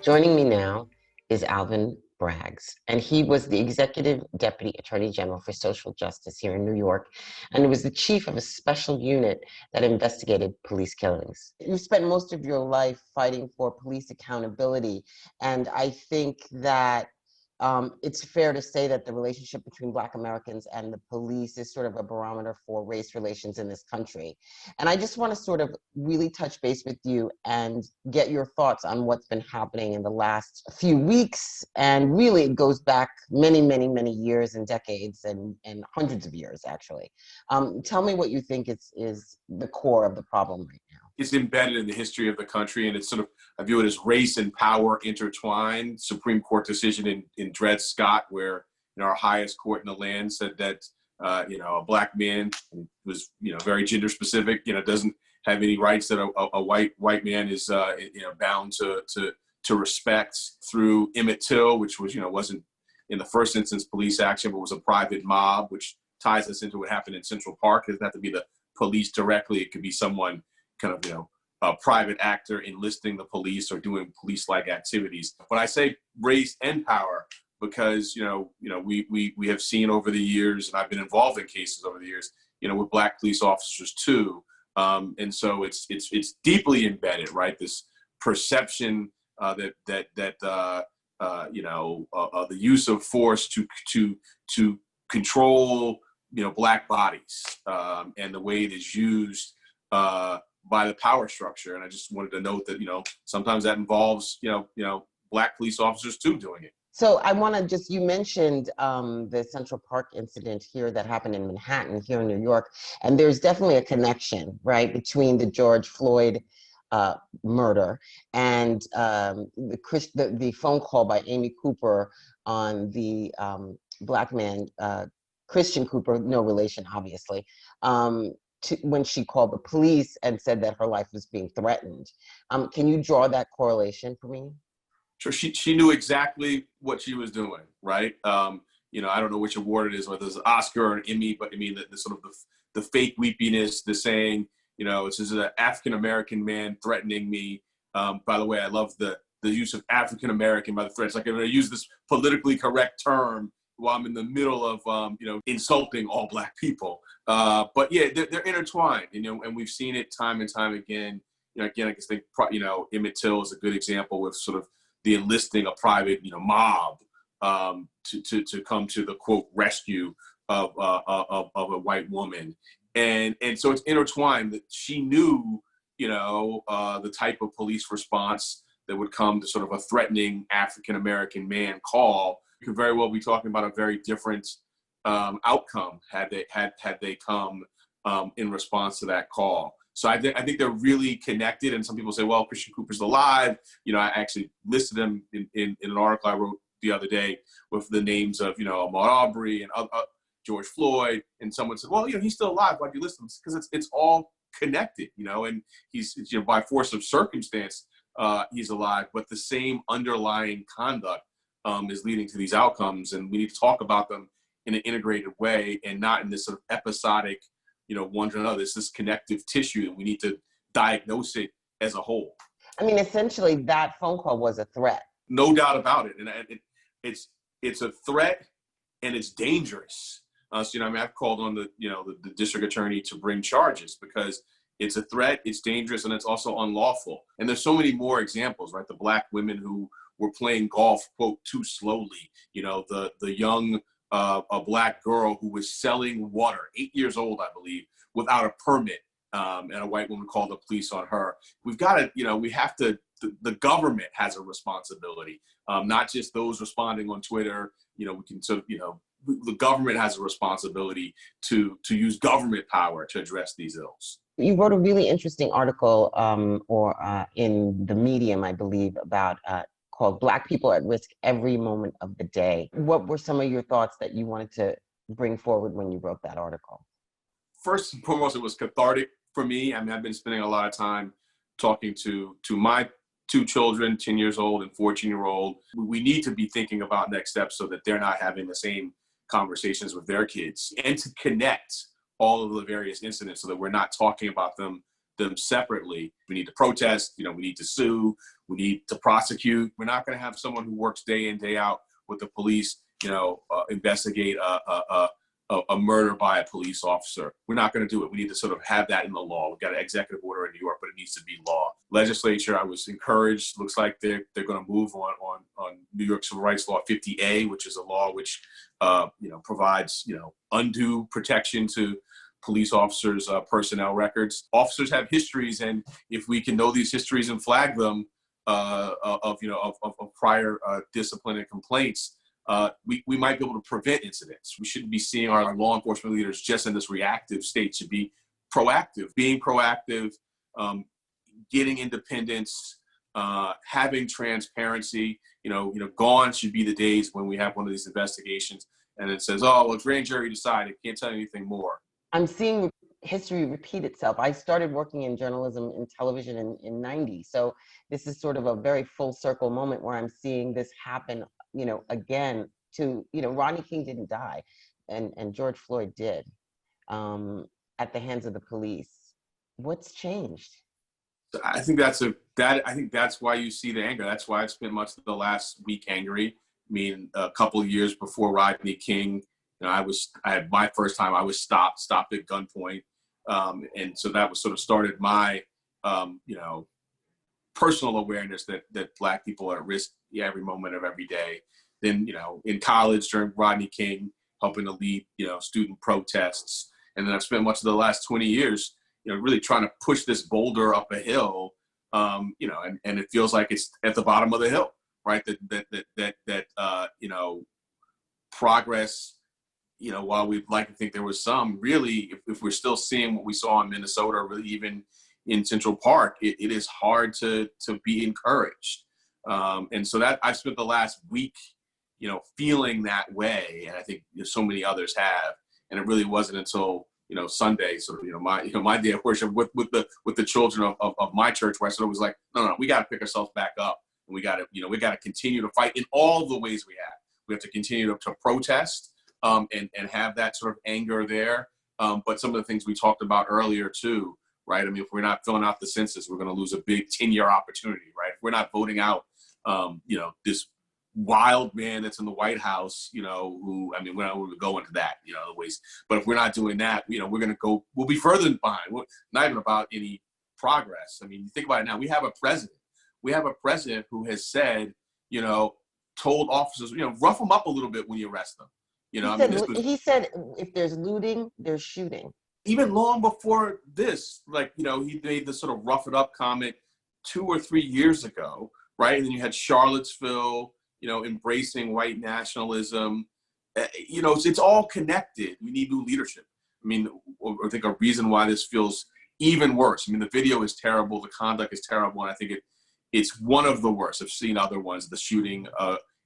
Joining me now is Alvin Bragg, and he was the Executive Deputy Attorney General for Social Justice here in New York, and was the chief of a special unit that investigated police killings. You spent most of your life fighting for police accountability, and I think that it's fair to say that the relationship between Black Americans and the police is sort of a barometer for race relations in this country. And I just want to sort of really touch base with you and get your thoughts on what's been happening in the last few weeks. And really, it goes back many, many, many years and decades and hundreds of years, actually. Tell me what you think is the core of the problem right now. It's embedded in the history of the country, and it's sort of, I view it as race and power intertwined. Supreme Court decision in Dred Scott, where our highest court in the land said that a Black man was very gender specific, doesn't have any rights that a white man is bound to respect. Through Emmett Till, which was wasn't in the first instance police action, but was a private mob, which ties us into what happened in Central Park. It doesn't have to be the police directly; it could be someone kind of, a private actor enlisting the police or doing police-like activities. When I say race and power, because, we have seen over the years, and I've been involved in cases over the years, with Black police officers too. And so it's deeply embedded, right? This perception that the use of force to control, Black bodies, and the way it is used, by the power structure. And I just wanted to note that, sometimes that involves, Black police officers too doing it. So I want to just, you mentioned the Central Park incident here that happened in Manhattan here in New York. And there's definitely a connection, right, between the George Floyd murder and the phone call by Amy Cooper on the Black man, Christian Cooper, no relation, obviously, when she called the police and said that her life was being threatened. Can you draw that correlation for me? Sure. She knew exactly what she was doing, right? I don't know which award it is, whether it's an Oscar or an Emmy, but I mean, the sort of the fake weepiness, the saying, this is an African-American man threatening me. By the way, I love the use of African-American by the threats. Like, I'm going to use this politically correct term while I'm in the middle of, insulting all Black people. But yeah, they're intertwined, and we've seen it time and time again. Again, I guess Emmett Till is a good example with sort of the enlisting a private, mob to come to the quote rescue of a white woman, and so it's intertwined. That she knew, the type of police response that would come to sort of a threatening African-American man call. You could very well be talking about a very different outcome had they come in response to that call. So I think they're really connected. And some people say, well, Christian Cooper's alive. I actually listed him in an article I wrote the other day with the names of, Ahmaud Arbery and George Floyd. And someone said, well, he's still alive. Why'd you list him? Because it's all connected, and he's, by force of circumstance, he's alive. But the same underlying conduct is leading to these outcomes. And we need to talk about them in an integrated way and not in this sort of episodic, one to another. It's this connective tissue, and we need to diagnose it as a whole. I mean, essentially, that phone call was a threat. No doubt about it. And it's a threat, and it's dangerous. I've called on the district attorney to bring charges because it's a threat, it's dangerous, and it's also unlawful. And there's so many more examples, right? The Black women who were playing golf, quote, too slowly. The young a Black girl who was selling water, 8 years old, I believe, without a permit, and a white woman called the police on her. We've got to, we have to, the government has a responsibility, not just those responding on Twitter. We can sort of, the government has a responsibility to use government power to address these ills. You wrote a really interesting article in the Medium, I believe, about called Black People at Risk Every Moment of the Day. What were some of your thoughts that you wanted to bring forward when you wrote that article? First and foremost, it was cathartic for me. I mean, I've been spending a lot of time talking to my two children, 10 years old and 14-year-old. We need to be thinking about next steps so that they're not having the same conversations with their kids, and to connect all of the various incidents so that we're not talking about them them separately. We need to protest, we need to sue, we need to prosecute. We're not going to have someone who works day in, day out with the police, investigate a murder by a police officer. We're not going to do it. We need to sort of have that in the law. We've got an executive order in New York, but it needs to be law. Legislature, I was encouraged. Looks like they're going to move on New York Civil Rights Law 50A, which is a law which provides undue protection to police officers' personnel records. Officers have histories, and if we can know these histories and flag them of prior discipline and complaints, we might be able to prevent incidents. We shouldn't be seeing our law enforcement leaders just in this reactive state. Should be proactive, being proactive, getting independence, having transparency. Gone should be the days when we have one of these investigations and it says, "Oh, well, grand jury decided, can't tell you anything more." I'm seeing history repeat itself. I started working in journalism in television in 90. So this is sort of a very full circle moment where I'm seeing this happen, again to, Rodney King didn't die and George Floyd did at the hands of the police. What's changed? I think that's why you see the anger. That's why I spent much of the last week angry. I mean, a couple of years before Rodney King, I had my first time I was stopped at gunpoint. And so that was sort of started my, personal awareness that Black people are at risk every moment of every day. Then, in college during Rodney King, helping to lead, student protests. And then I've spent much of the last 20 years, really trying to push this boulder up a hill, and it feels like it's at the bottom of the hill, right? That progress, while we'd like to think there was some, really, if we're still seeing what we saw in Minnesota, or really even in Central Park, it is hard to be encouraged. And so that I've spent the last week, feeling that way. And I think so many others have. And it really wasn't until, Sunday, sort of, my day of worship with the children of my church, where I sort of was like, no, we got to pick ourselves back up. And we got to continue to fight in all the ways we have. We have to continue to protest, and have that sort of anger there. But some of the things we talked about earlier too, right? I mean, if we're not filling out the census, we're going to lose a big 10-year opportunity, right? If we're not voting out, this wild man that's in the White House, who, I mean, we're not going to go into that, the ways. But if we're not doing that, we'll be further behind. We're not even about any progress. I mean, you think about it now. We have a president who has said, told officers, rough them up a little bit when you arrest them. He said, if there's looting, there's shooting. Even long before this, he made this sort of rough it up comment 2 or 3 years ago, right? And then you had Charlottesville, embracing white nationalism. It's all connected. We need new leadership. I mean, I think a reason why this feels even worse. I mean, the video is terrible. The conduct is terrible. And I think it's one of the worst. I've seen other ones, the shooting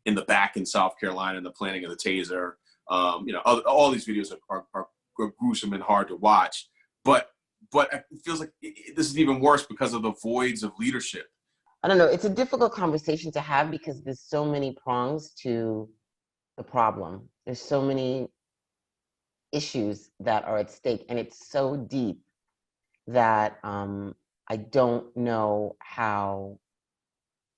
in the back in South Carolina and the planting of the taser. All these videos are gruesome and hard to watch. But it feels like this is even worse because of the voids of leadership. I don't know. It's a difficult conversation to have because there's so many prongs to the problem. There's so many issues that are at stake, and it's so deep that I don't know how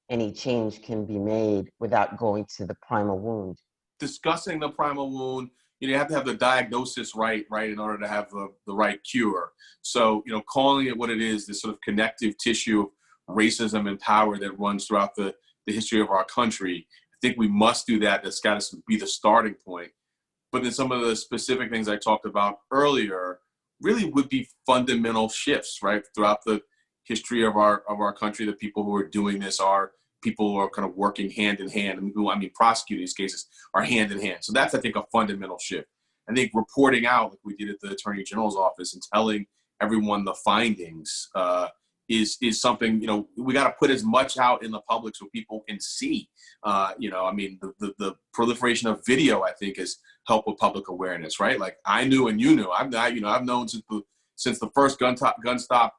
any change can be made without going to the primal wound. Discussing the primal wound, you have to have the diagnosis right, in order to have the right cure. So, calling it what it is, this sort of connective tissue of racism and power that runs throughout the history of our country, I think we must do that. That's got to be the starting point. But then some of the specific things I talked about earlier really would be fundamental shifts, right? Throughout the history of our country, the people who are doing this are people who are kind of working hand in hand, and who, prosecuting these cases are hand in hand. So that's, I think, a fundamental shift. I think reporting out, like we did at the Attorney General's office, and telling everyone the findings is something, we got to put as much out in the public so people can see. The proliferation of video, I think, has helped with public awareness, right? Like I knew and you knew. I've known since the first gun stop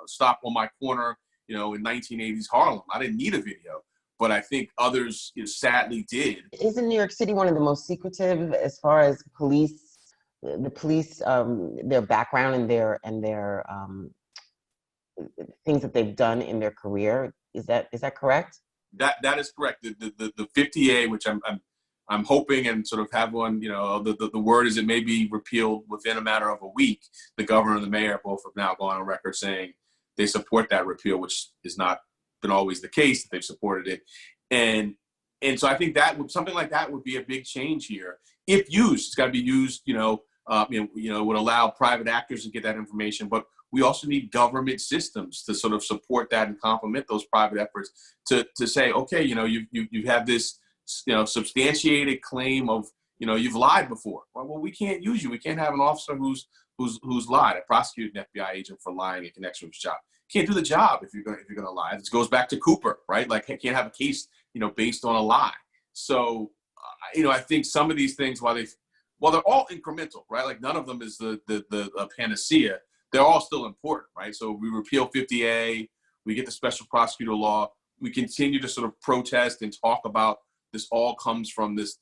stop on my corner, in 1980s Harlem. I didn't need a video, but I think others sadly did. Isn't New York City one of the most secretive as far as police, their background and their things that they've done in their career. Is that correct? That is correct. The 50A, which I'm hoping and sort of have one, the word is it may be repealed within a matter of a week. The governor and the mayor both have now gone on record saying they support that repeal, which has not been always the case. They've supported it. And so I think something like that would be a big change here. If used, it's got to be used, would allow private actors to get that information, but we also need government systems to sort of support that and complement those private efforts to say, okay, you have this, substantiated claim of, you've lied before. Well, we can't use you. We can't have an officer who's lied, a prosecuted FBI agent for lying in connection with his job. Can't do the job if you're gonna lie. This goes back to Cooper, right? Like, can't have a case, based on a lie. So, I think some of these things, while they're all incremental, right? Like, none of them is the panacea. They're all still important, right? So we repeal 50A, we get the special prosecutor law, we continue to sort of protest and talk about this all comes from this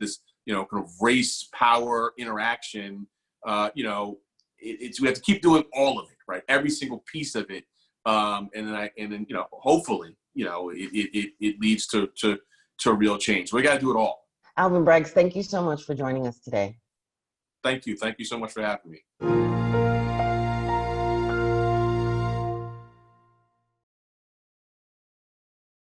kind of race power interaction. We have to keep doing all of it, right? Every single piece of it, and then hopefully it leads to real change. We got to do it all. Alvin Bragg, thank you so much for joining us today. Thank you so much for having me.